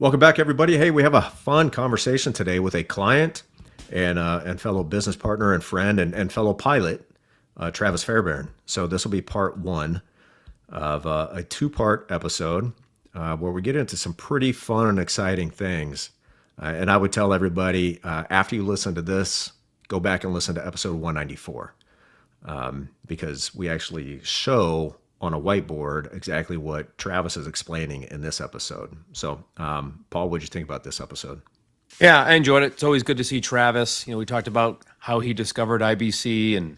Welcome back, everybody. Hey, we have a fun conversation today with a client and fellow business partner and friend and fellow pilot, Travis Fairbairn. So this will be part one of a two-part episode where we get into some pretty fun and exciting things. And I would tell everybody, after you listen to this, go back and listen to episode 194 because we actually show on a whiteboard exactly what Travis is explaining in this episode. So, Paul, what did you think about this episode? Yeah, I enjoyed it. It's always good to see Travis. We talked about how he discovered IBC and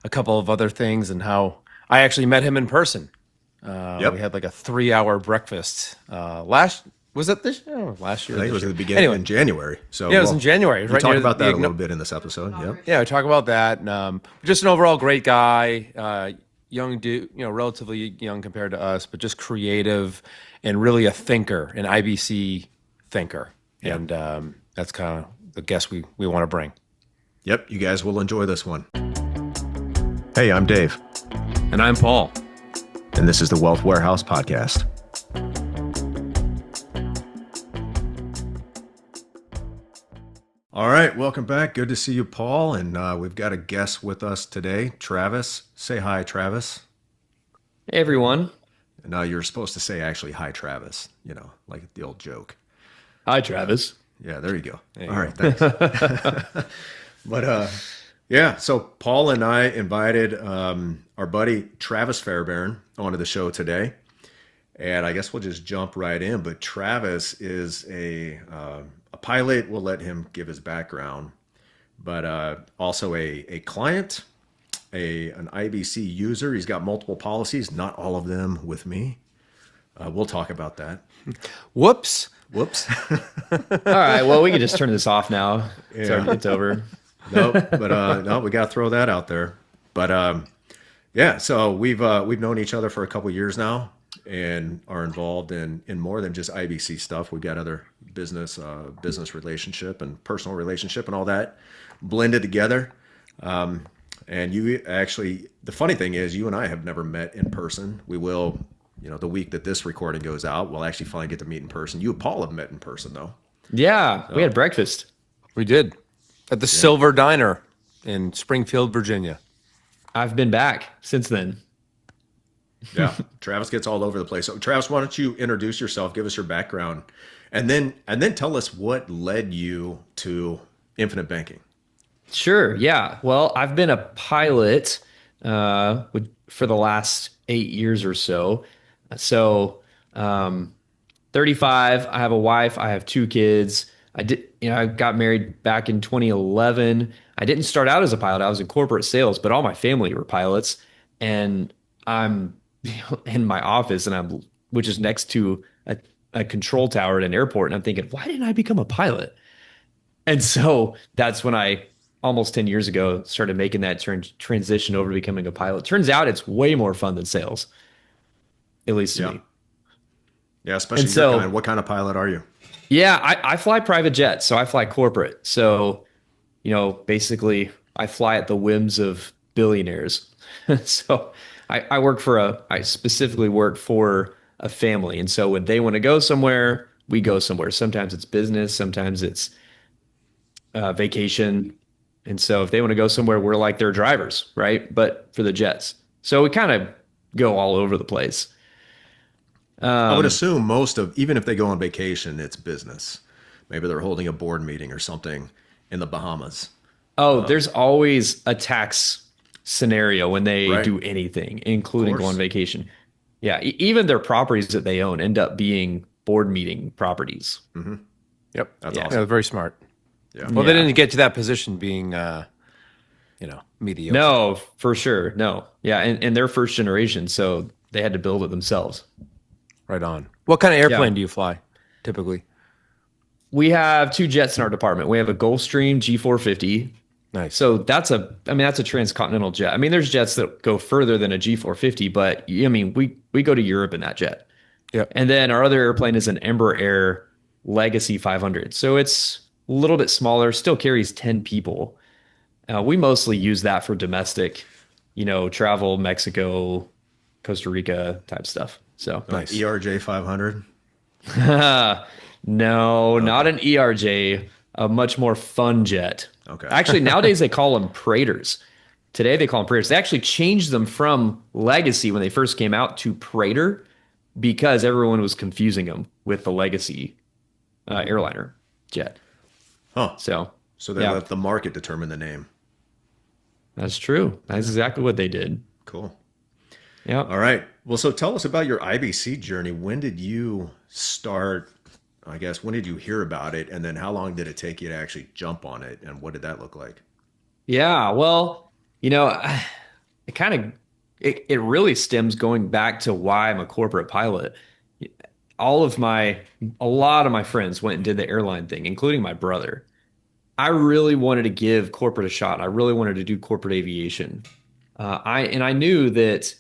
a couple of other things, and how I actually met him in person. We had like a 3-hour breakfast last year? I think it was at the beginning in January. So yeah, it was in January. We talk about that a little bit in this episode. Yeah, we talk about that. Just an overall great guy. Young dude, relatively young compared to us, but just creative and really a thinker, an IBC thinker. Yeah. And that's kind of the guest we want to bring. Yep, you guys will enjoy this one. Hey, I'm Dave. And I'm Paul. And this is the Wealth Warehouse Podcast. All right, welcome back. Good to see you, Paul. And we've got a guest with us today, Travis. Say hi, Travis. Hey, everyone. No, you're supposed to say actually hi, Travis, like the old joke. Hi, Travis. Yeah, there you go. All right, thanks. But so Paul and I invited our buddy Travis Fairbairn onto the show today. And I guess we'll just jump right in. But Travis is a pilot. We'll let him give his background, but also a client, an IBC user. He's got multiple policies, not all of them with me. We'll talk about that. Whoops. All right. Well, we can just turn this off now. Yeah. It's over. No, we got to throw that out there. But so we've known each other for a couple of years now, and are involved in more than just IBC stuff. We've got other business relationship and personal relationship and all that blended together. And you actually, the funny thing is, you and I have never met in person. We will, the week that this recording goes out, we'll actually finally get to meet in person. You and Paul have met in person, though. Yeah, we had breakfast. We did at the Silver Diner in Springfield, Virginia. I've been back since then. Yeah, Travis gets all over the place. So, Travis, why don't you introduce yourself, give us your background, and then tell us what led you to Infinite Banking. Sure. Yeah. Well, I've been a pilot for the last 8 years or so. So, 35. I have a wife. I have 2 kids. I got married back in 2011. I didn't start out as a pilot. I was in corporate sales, but all my family were pilots, and I'm in my office, which is next to a control tower at an airport, and I'm thinking, why didn't I become a pilot? And so that's when I, almost 10 years ago, started making that transition over to becoming a pilot. Turns out it's way more fun than sales, at least to me. Yeah, especially your kind. What kind of pilot are you? Yeah, I fly private jets, so I fly corporate. So, basically I fly at the whims of billionaires. So I specifically work for a family. And so when they want to go somewhere, we go somewhere. Sometimes it's business, sometimes it's vacation. And so if they want to go somewhere, we're like their drivers, right? But for the jets. So we kind of go all over the place. I would assume even if they go on vacation, it's business. Maybe they're holding a board meeting or something in the Bahamas. There's always a tax scenario when they do anything, including go on vacation. Yeah, even their properties that they own end up being board meeting properties. Mm-hmm. Yep, that's awesome. Yeah, very smart. Yeah. Well, they didn't get to that position being, mediocre. No, for sure. No. Yeah, and they're first generation, so they had to build it themselves. Right on. What kind of airplane do you fly, typically? We have 2 jets in our department. We have a Gulfstream G450. Nice. So that's a transcontinental jet. I mean, there's jets that go further than a G450, but we go to Europe in that jet. Yeah. And then our other airplane is an Embraer Legacy 500. So it's a little bit smaller, still carries 10 people. We mostly use that for domestic, travel, Mexico, Costa Rica type stuff. So nice. ERJ 500. No, not an ERJ, a much more fun jet. Okay. Actually, nowadays they call them Praetors. Today they call them Praetors. They actually changed them from Legacy when they first came out to Praetor because everyone was confusing them with the Legacy airliner jet. Huh. So, So they yeah, let the market determine the name. that's true. That's exactly what they did. Cool. Yeah. All right. Well, so tell us about your IBC journey. When did you start? I guess, when did you hear about it? And then how long did it take you to actually jump on it? And what did that look like? Yeah. Well, it kind of it really stems going back to why I'm a corporate pilot. A lot of my friends went and did the airline thing, including my brother. I really wanted to give corporate a shot. I really wanted to do corporate aviation. I knew that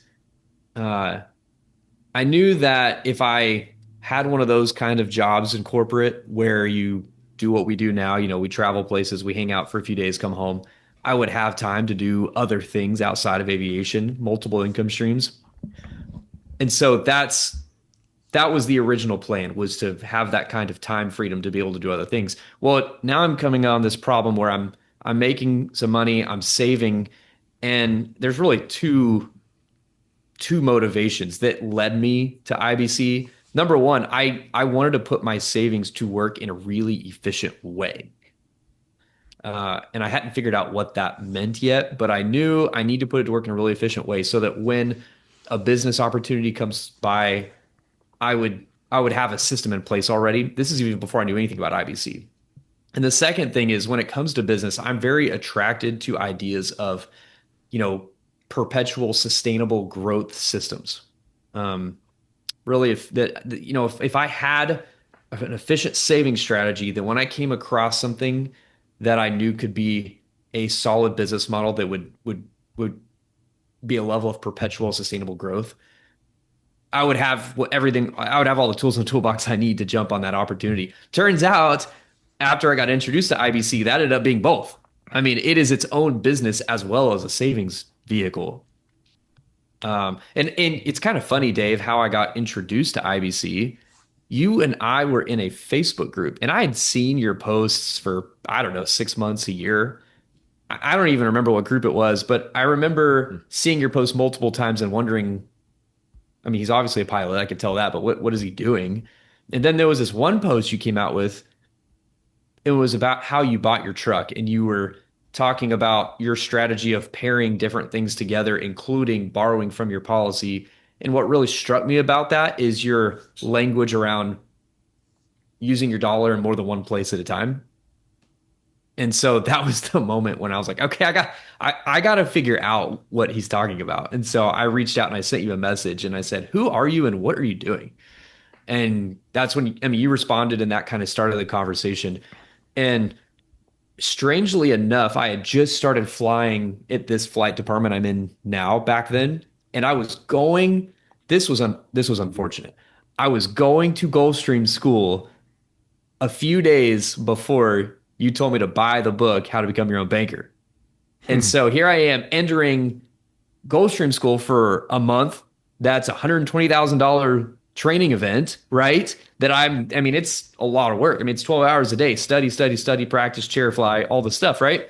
uh, if I had one of those kind of jobs in corporate where you do what we do now, we travel places, we hang out for a few days, come home, I would have time to do other things outside of aviation, multiple income streams. And so that was the original plan, was to have that kind of time freedom to be able to do other things. Well, now I'm coming on this problem where I'm making some money, I'm saving, and there's really two motivations that led me to IBC. Number one, I wanted to put my savings to work in a really efficient way. And I hadn't figured out what that meant yet, but I knew I need to put it to work in a really efficient way so that when a business opportunity comes by, I would have a system in place already. This is even before I knew anything about IBC. And the second thing is, when it comes to business, I'm very attracted to ideas of, perpetual sustainable growth systems. Really, if I had an efficient saving strategy, then when I came across something that I knew could be a solid business model that would be a level of perpetual sustainable growth, I would have everything. I would have all the tools in the toolbox I need to jump on that opportunity. Turns out, after I got introduced to IBC, that ended up being both. I mean, it is its own business as well as a savings vehicle. And it's kind of funny, Dave, how I got introduced to IBC. You and I were in a Facebook group, and I had seen your posts for, I don't know, 6 months, a year. I don't even remember what group it was, but I remember seeing your post multiple times and wondering, I mean, he's obviously a pilot, I could tell that, but what is he doing? And then there was this one post you came out with. It was about how you bought your truck, and you were talking about your strategy of pairing different things together, including borrowing from your policy. And what really struck me about that is your language around using your dollar in more than one place at a time. And so that was the moment when I was like, okay, I got to figure out what he's talking about. And so I reached out and I sent you a message and I said, who are you and what are you doing? And that's when, you responded, and that kind of started the conversation. And strangely enough, I had just started flying at this flight department I'm in now back then. And I was going, this was unfortunate. I was going to Gulfstreams school a few days before you told me to buy the book, How to Become Your Own Banker. And so here I am entering Gulfstream school for a month. That's a $120,000 training event, right? It's a lot of work. It's 12 hours a day, study, practice, chair fly, all the stuff, right?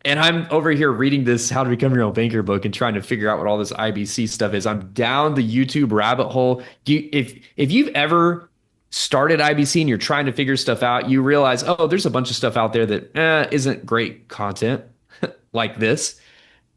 And I'm over here reading this How to Become Your Own Banker book and trying to figure out what all this IBC stuff is. I'm down the YouTube rabbit hole. If you've ever started IBC and you're trying to figure stuff out, you realize, oh, there's a bunch of stuff out there that isn't great content like this.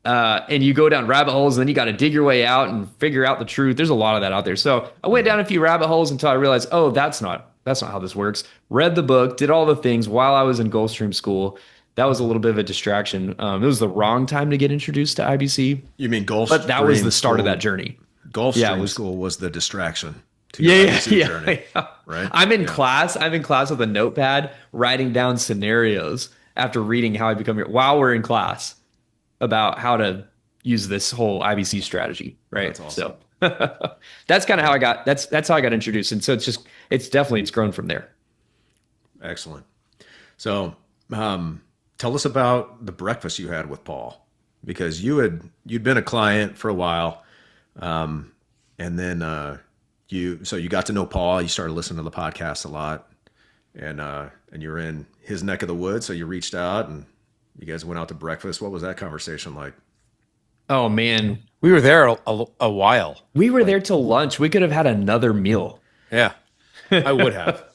And you go down rabbit holes, and then you got to dig your way out and figure out the truth. There's a lot of that out there. So I went down a few rabbit holes until I realized, oh, that's not how this works. Read the book, did all the things while I was in Gulfstream school. That was a little bit of a distraction. It was the wrong time to get introduced to IBC. You mean Gulfstream? But that was the start of that journey. Gulfstream school was the distraction to your IBC journey, right? I'm in class with a notepad writing down scenarios after reading How I Become Your, while we're in class, about how to use this whole IBC strategy, right? That's awesome. So that's kind of how that's how I got introduced. And so it's grown from there. Excellent. So tell us about the breakfast you had with Paul, because you'd been a client for a while. And then you got to know Paul, you started listening to the podcast a lot. and you're in his neck of the woods, so you reached out and you guys went out to breakfast. What was that conversation like? Oh man, We were there a while. we were there till lunch. We could have had another meal. Yeah, I would have.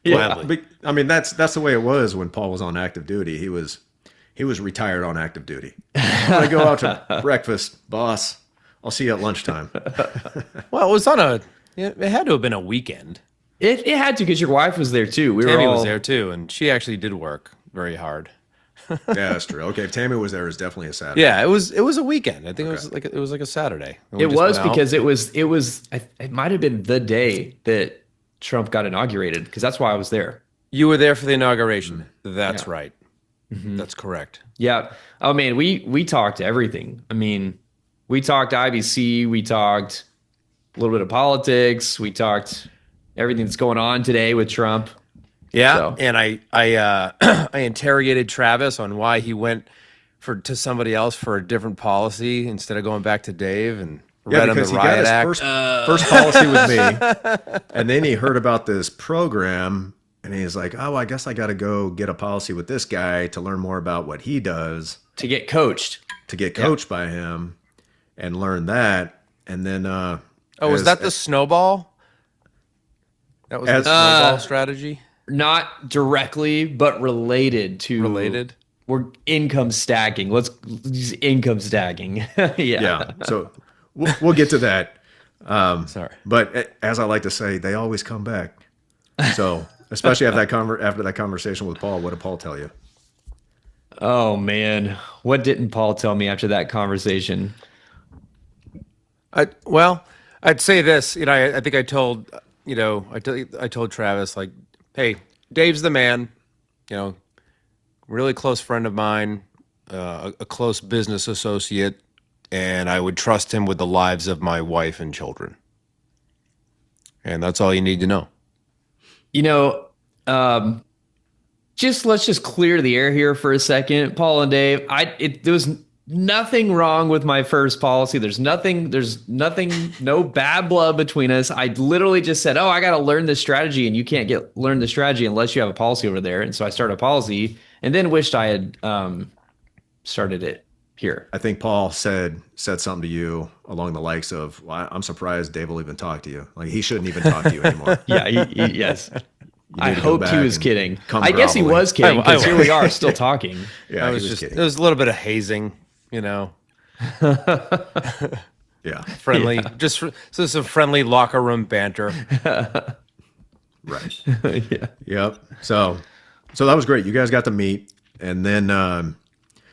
Gladly. I mean, that's the way it was when Paul was on active duty. He was retired on active duty. I go out to breakfast, boss. I'll see you at lunchtime. Well, it was on it had to have been a weekend. It had to because your wife was there too. Tammy was there too, and she actually did work very hard. Yeah, that's true. Okay, if Tammy was there, it was definitely a Saturday. Yeah, it was a weekend. I think it was like a Saturday. And we It just was went out. because it might have been the day that Trump got inaugurated because that's why I was there. You were there for the inauguration. That's right. That's correct. Yeah. Oh man, we talked everything. I mean, we talked IBC, we talked a little bit of politics, we talked everything that's going on today with Trump. Yeah, So- and I I interrogated Travis on why he went to somebody else for a different policy instead of going back to Dave, and read him the because he got riot his act. first policy with me, and then he heard about this program, and he's like, "Oh, I guess I got to go get a policy with this guy to learn more about what he does, To get coached. to get coached by him, and learn that." And then, Oh, was that the snowball? That was the snowball strategy. Not directly, but related to Related? We're income stacking. Let's use income stacking. Yeah. Yeah. So we'll get to that. Sorry. But as I like to say, they always come back. So especially after that conversation with Paul, what did Paul tell you? Oh man, what didn't Paul tell me after that conversation? I'd say this. I think I told I told Travis, like, hey, Dave's the man. Really close friend of mine, a close business associate, and I would trust him with the lives of my wife and children. And that's all you need to know. Let's just clear the air here for a second, Paul and Dave. There was nothing wrong with my first policy. There's nothing, no bad blood between us. I literally just said, "Oh, I got to learn this strategy," and you can't learn the strategy unless you have a policy over there. And so I started a policy, and then wished I had started it here. I think Paul said something to you along the likes of, well, "I'm surprised Dave will even talk to you. Like, he shouldn't even talk to you anymore." Yeah, yes. I need to go hoped he back was and kidding. come I guess he groveling. was kidding because I here we are still talking. Yeah, I he was was just kidding. there was a little bit of hazing, Yeah, friendly, just some friendly locker room banter. right. Yeah. Yep. So that was great. You guys got to meet, and then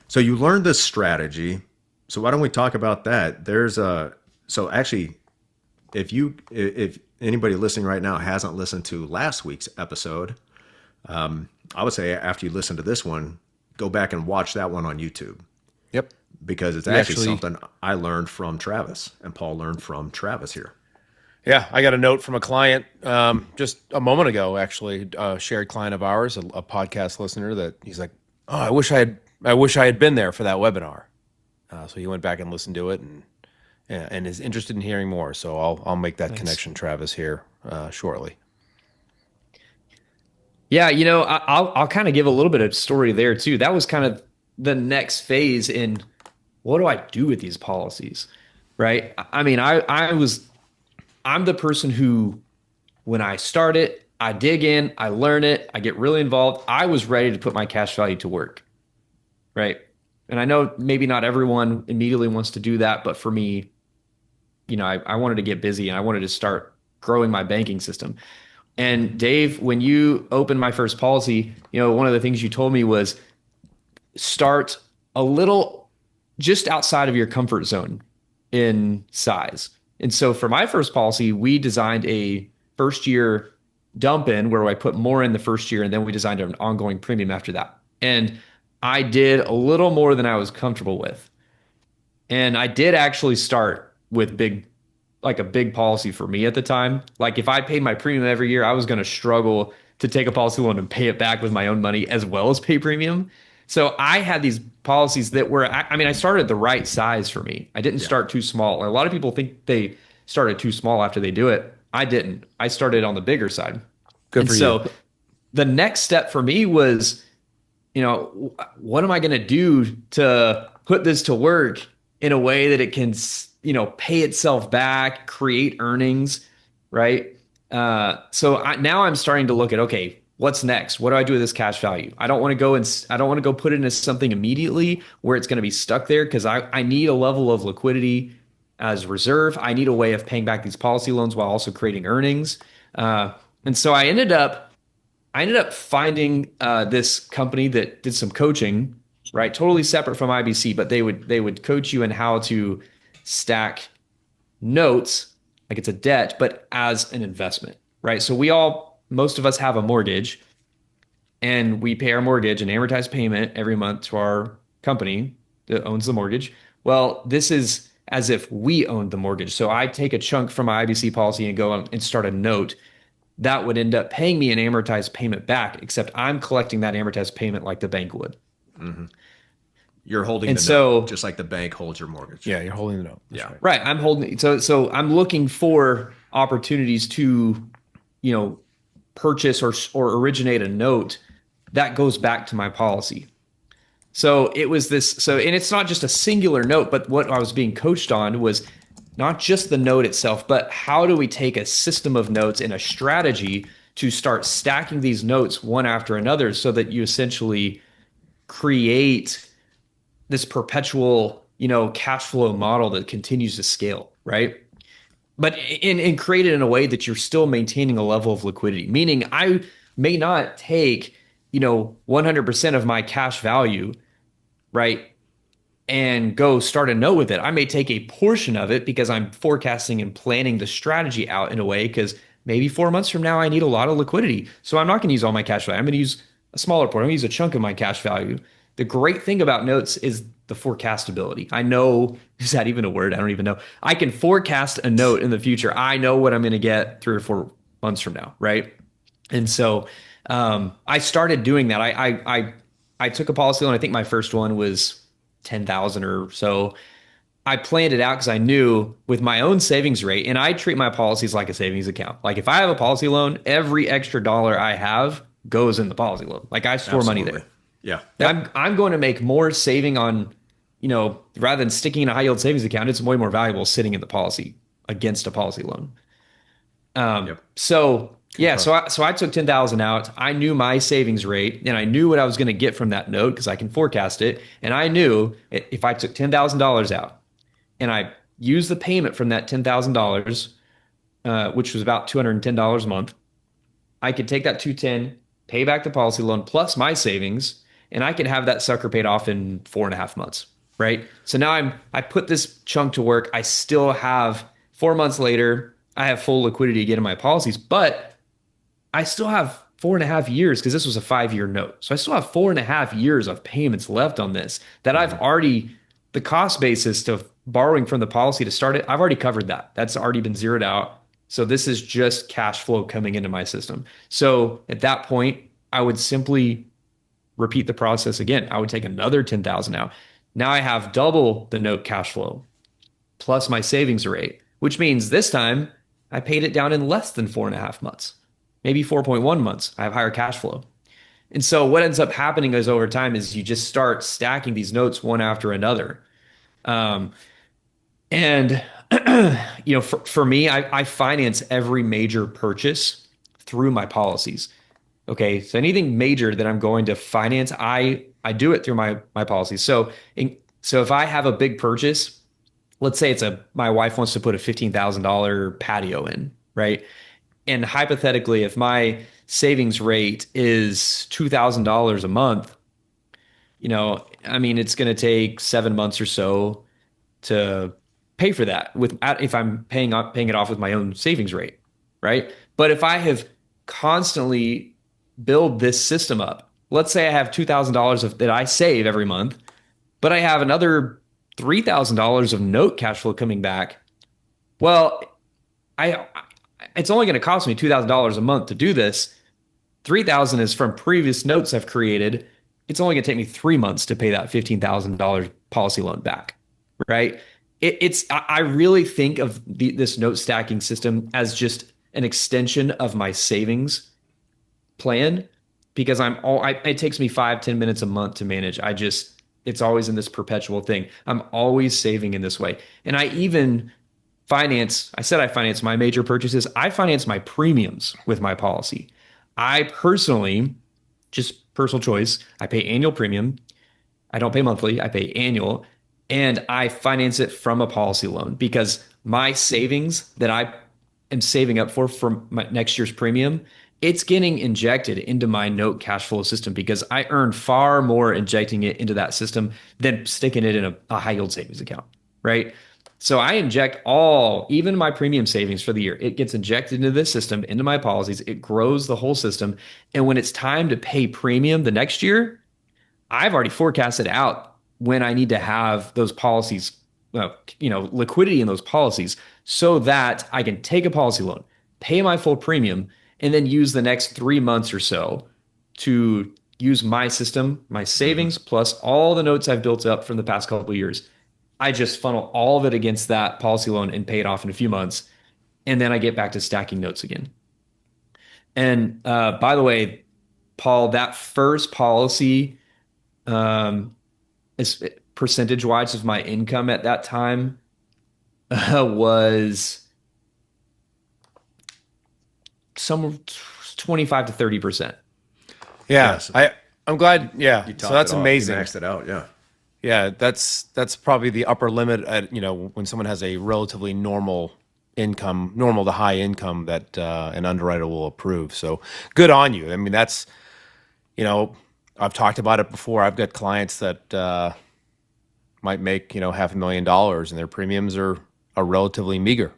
so you learned this strategy. So why don't we talk about that? So actually, if anybody listening right now hasn't listened to last week's episode, I would say after you listen to this one, go back and watch that one on YouTube, Yep. because it's We actually actually- something I learned from Travis, and Paul learned from Travis here. Yeah, I got a note from a client just a moment ago, actually, a shared client of ours, a podcast listener, that he's like, "Oh, I wish I had been there for that webinar." So he went back and listened to it, and is interested in hearing more. So I'll make that connection, Travis, here shortly. Yeah, I'll kind of give a little bit of story there too. That was kind of the next phase in what do I do with these policies, right? I mean, I'm the person who, when I start it, I dig in, I learn it, I get really involved. I was ready to put my cash value to work, right? And I know maybe not everyone immediately wants to do that, but for me, I wanted to get busy and I wanted to start growing my banking system. And Dave, when you opened my first policy, one of the things you told me was start a little just outside of your comfort zone in size. And so for my first policy, we designed a first year dump in where I put more in the first year, and then we designed an ongoing premium after that. And I did a little more than I was comfortable with. And I did actually start with a big policy for me at the time. Like, if I paid my premium every year, I was going to struggle to take a policy loan and pay it back with my own money as well as pay premium. So I had these policies that were, I started the right size for me. I didn't start too small. A lot of people think they started too small after they do it. I didn't. I started on the bigger side. Good for you. the next step for me was, what am I going to do to put this to work in a way that it can, pay itself back, create earnings, right? Now I'm starting to look at, okay, what's next? What do I do with this cash value? I don't want to go put it into something immediately where it's going to be stuck there because I need a level of liquidity as reserve. I need a way of paying back these policy loans while also creating earnings. And so I ended up finding this company that did some coaching, right? Totally separate from IBC, but they would coach you in how to stack notes like it's a debt, but as an investment, right? So most of us have a mortgage, and we pay our mortgage an amortized payment every month to our company that owns the mortgage. Well, this is as if we owned the mortgage. So I take a chunk from my IBC policy and go and start a note that would end up paying me an amortized payment back, except I'm collecting that amortized payment like the bank would. Mm-hmm. You're holding and the so, note, just like the bank holds your mortgage. Yeah, you're holding the note. That's Yeah. Right. I'm holding. So I'm looking for opportunities to, purchase or originate a note that goes back to my policy. So it was this. So, and it's not just a singular note, but what I was being coached on was not just the note itself, but how do we take a system of notes and a strategy to start stacking these notes one after another so that you essentially create this perpetual, cash flow model that continues to scale, right? But and create it in a way that you're still maintaining a level of liquidity, meaning I may not take, 100% of my cash value, right, and go start a note with it. I may take a portion of it because I'm forecasting and planning the strategy out in a way because maybe 4 months from now I need a lot of liquidity. So I'm not going to use all my cash value. I'm going to use a smaller portion. I'm going to use a chunk of my cash value. The great thing about notes is the forecastability. I know, is that even a word? I don't even know. I can forecast a note in the future. I know what I'm going to get 3 or 4 months from now, right? And so I started doing that. I took a policy loan. I think my first one was 10,000 or so. I planned it out because I knew with my own savings rate, and I treat my policies like a savings account. Like if I have a policy loan, every extra dollar I have goes in the policy loan. Like I store money there. Yeah. I'm going to make more saving on, rather than sticking in a high yield savings account, it's way more valuable sitting in the policy against a policy loan. So yeah, so I took 10,000 out. I knew my savings rate and I knew what I was going to get from that note because I can forecast it. And I knew if I took $10,000 out and I used the payment from that $10,000, which was about $210 a month, I could take that 210, pay back the policy loan plus my savings, and I could have that sucker paid off in 4.5 months, right? So now I put this chunk to work. I still have 4 months later, I have full liquidity again in my policies, but I still have 4.5 years because this was a 5-year note. So I still have 4.5 years of payments left on this that I've already, the cost basis to borrowing from the policy to start it, I've already covered that. That's already been zeroed out. So this is just cash flow coming into my system. So at that point, I would simply repeat the process again. I would take another 10,000 out. Now I have double the note cash flow plus my savings rate, which means this time I paid it down in less than 4.5 months, maybe 4.1 months. I have higher cash flow. And so what ends up happening is over time is you just start stacking these notes one after another. And for me, I finance every major purchase through my policies. Okay, so anything major that I'm going to finance, I do it through my policies. So if I have a big purchase, let's say my wife wants to put a $15,000 patio in, right? And hypothetically, if my savings rate is $2,000 a month, it's going to take 7 months or so to pay for that if I'm paying it off with my own savings rate, right? But if I have constantly build this system up, let's say I have $2,000 that I save every month, but I have another $3,000 of note cash flow coming back. Well, it's only going to cost me $2,000 a month to do this. $3,000 is from previous notes I've created. It's only going to take me 3 months to pay that $15,000 policy loan back, right? I really think of this note stacking system as just an extension of my savings plan because it takes me 5-10 minutes a month to manage. It's always in this perpetual thing. I'm always saving in this way. And I said I finance my major purchases. I finance my premiums with my policy. I personally, just personal choice, I pay annual premium. I don't pay monthly, I pay annual. And I finance it from a policy loan because my savings that I am saving up for my next year's premium, it's getting injected into my note cash flow system because I earn far more injecting it into that system than sticking it in a high yield savings account, right? So I inject even my premium savings for the year. It gets injected into this system, into my policies. It grows the whole system. And when it's time to pay premium the next year, I've already forecasted out when I need to have those policies, liquidity in those policies so that I can take a policy loan, pay my full premium, and then use the next 3 months or so to use my system, my savings, plus all the notes I've built up from the past couple of years. I just funnel all of it against that policy loan and pay it off in a few months. And then I get back to stacking notes again. And by the way, Paul, that first policy is percentage-wise of my income at that time was somewhere 25 to 30%. Yeah, I'm glad. Yeah, You so topped that's it off. amazing. You maxed it out. Yeah. Yeah, that's probably the upper limit at, when someone has a relatively normal income, normal to high income that an underwriter will approve. So good on you. I mean, that's, I've talked about it before. I've got clients that might make, $500,000 and their premiums are relatively meager.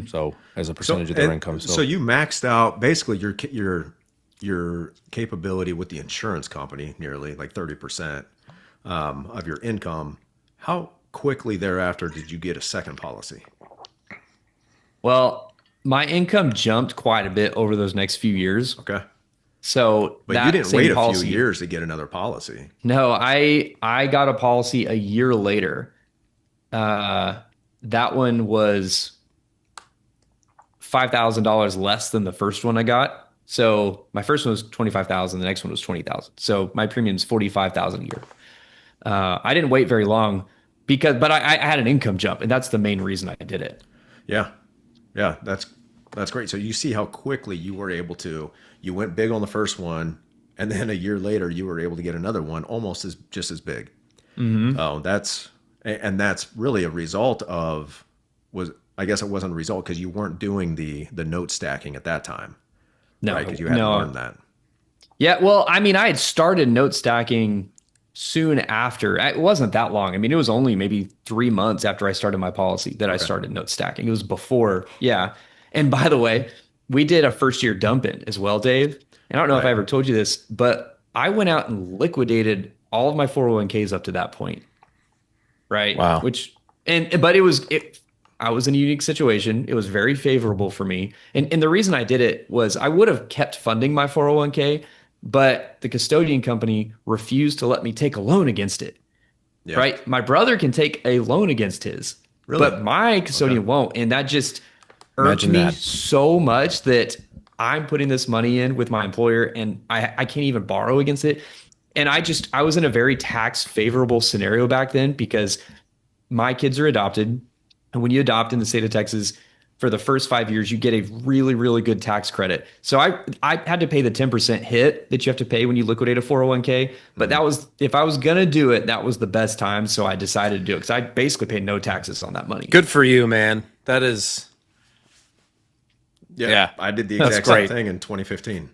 So as a percentage of their income. So you maxed out basically your capability with the insurance company, nearly like 30%. Of your income. How quickly thereafter did you get a second policy? Well, my income jumped quite a bit over those next few years. Okay. So But that you didn't same wait a policy, few years to get another policy. No, I got a policy a year later. That one was $5,000 less than the first one I got. So my first one was 25,000. The next one was 20,000. So my premium's 45,000 a year. I didn't wait very long but I had an income jump, and that's the main reason I did it. Yeah. Yeah. That's great. So you see how quickly you were able to, you went big on the first one, and then a year later you were able to get another one just as big. Mm-hmm. Oh, that's really a result I guess it wasn't a result because you weren't doing the note stacking at that time. No, right? Because you hadn't learned that. Yeah. Well, I mean, I had started note stacking soon after. It wasn't that long. I mean, it was only maybe 3 months after I started my policy that I started note stacking. It was before. Yeah. And by the way, we did a first year dump in as well, Dave. And I don't know if I ever told you this, but I went out and liquidated all of my 401ks up to that point. Right. Wow. I was in a unique situation. It was very favorable for me. And the reason I did it was I would have kept funding my 401k, but the custodian company refused to let me take a loan against it. Yeah. Right? My brother can take a loan against his, but my custodian won't. And that just irked me so much that I'm putting this money in with my employer and I can't even borrow against it. And I was in a very tax favorable scenario back then because my kids are adopted. And when you adopt in the state of Texas, for the first 5 years, you get a really, really good tax credit. So I had to pay the 10% hit that you have to pay when you liquidate a 401k. But that was, if I was going to do it, that was the best time. So I decided to do it because I basically paid no taxes on that money. Good for you, man. That is. Yeah. I did the exact same thing in 2015.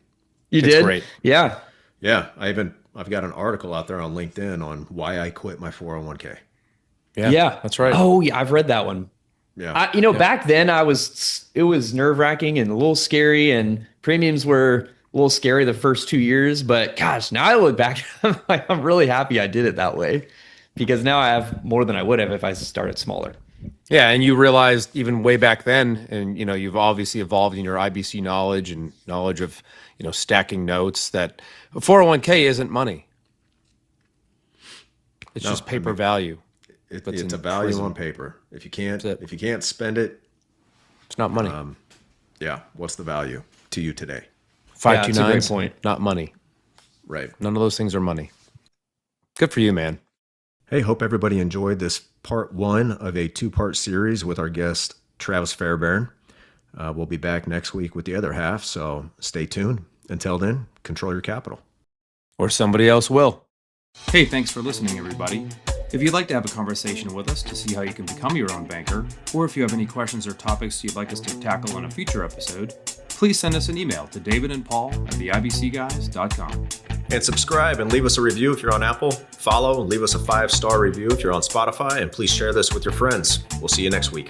You did? Great. Yeah. Yeah. I've got an article out there on LinkedIn on why I quit my 401k. Yeah. That's right. Oh, yeah. I've read that one. Yeah. Back then it was nerve wracking and a little scary, and premiums were a little scary the first 2 years. But gosh, now I look back, I'm really happy I did it that way because now I have more than I would have if I started smaller. Yeah. And you realized even way back then, and, you've obviously evolved in your IBC knowledge and knowledge of, stacking notes, that 401k isn't money. It's just paper value. It's a value on paper. If you can't spend it, it's not money. What's the value to you today? 529 point, not money. Right. None of those things are money. Good for you, man. Hey, hope everybody enjoyed this part one of a two-part series with our guest, Travis Fairbairn. We'll be back next week with the other half, so stay tuned. Until then, control your capital. Or somebody else will. Hey, thanks for listening, everybody. If you'd like to have a conversation with us to see how you can become your own banker, or if you have any questions or topics you'd like us to tackle on a future episode, please send us an email to davidandpaul@theibcguys.com. And subscribe and leave us a review if you're on Apple. Follow and leave us a 5-star review if you're on Spotify. And please share this with your friends. We'll see you next week.